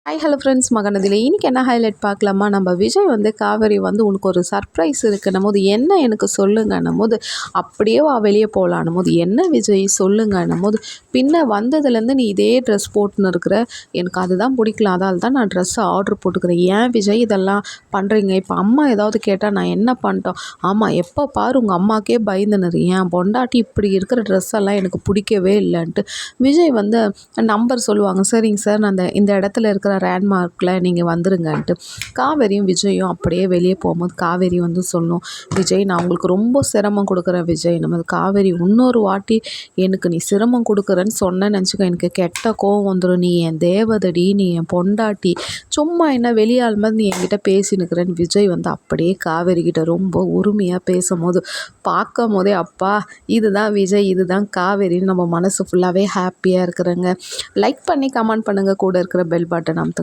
Hi hello friends, மகனதில் இன்றைக்கி என்ன highlight பார்க்கலாமா? நம்ம விஜய் காவேரி உனக்கு ஒரு சர்ப்ரைஸ் இருக்குன்னும் போது என்ன எனக்கு சொல்லுங்கன்னும் போது அப்படியே வெளியே போகலான்னும் போது என்ன விஜய் சொல்லுங்கன்னும் போது பின்ன வந்ததுலேருந்து நீ இதே ட்ரெஸ் போட்டுன்னு இருக்கிற, எனக்கு அதுதான் பிடிக்கல, அதால் தான் நான் ட்ரெஸ்ஸை ஆர்டர் போட்டுக்கிறேன். ஏன் விஜய் இதெல்லாம் பண்ணுறீங்க? இப்போ அம்மா ஏதாவது கேட்டால் நான் என்ன பண்ணிட்டோம்? ஆமாம், எப்போ பாரு உங்கள் அம்மாக்கே பயந்துனுரு, என் பொண்டாட்டி இப்படி இருக்கிற ட்ரெஸ் எல்லாம் எனக்கு பிடிக்கவே இல்லைன்ட்டு விஜய் நம்பர் சொல்லுவாங்க. சரிங்க சார், நான் இந்த இடத்துல இருக்கிற ரேண்ட்மார்க்கில் நீங்கள் வந்துருங்கன்ட்டு காவேரியும் விஜயும் அப்படியே வெளியே போகும்போது காவேரி சொல்லணும், விஜய் நான் உங்களுக்கு ரொம்ப சிரமம் கொடுக்குறேன் விஜய். நம்ம காவேரி இன்னொரு வாட்டி எனக்கு நீ சிரமம் கொடுக்குறேன்னு சொன்னேன்னு நினச்சிக்கோ, எனக்கு கெட்ட கோவம் வந்துடும். நீ என் தேவதடி, நீ என் பொண்டாட்டி, சும்மா என்ன வெளியாள் மாதிரி நீ என்கிட்ட பேசினுக்கிறேன்னு விஜய் அப்படியே காவேரி கிட்ட ரொம்ப உரிமையாக பேசும்போது பார்க்கும் போதே அப்பா இதுதான் விஜய், இதுதான் காவேரின்னு நம்ம மனசு ஃபுல்லாகவே ஹாப்பியாக இருக்கிறேங்க. லைக் பண்ணி கமெண்ட் பண்ணுங்கள், கூட இருக்கிற பெல் பட்டன் அமுத்துங்க.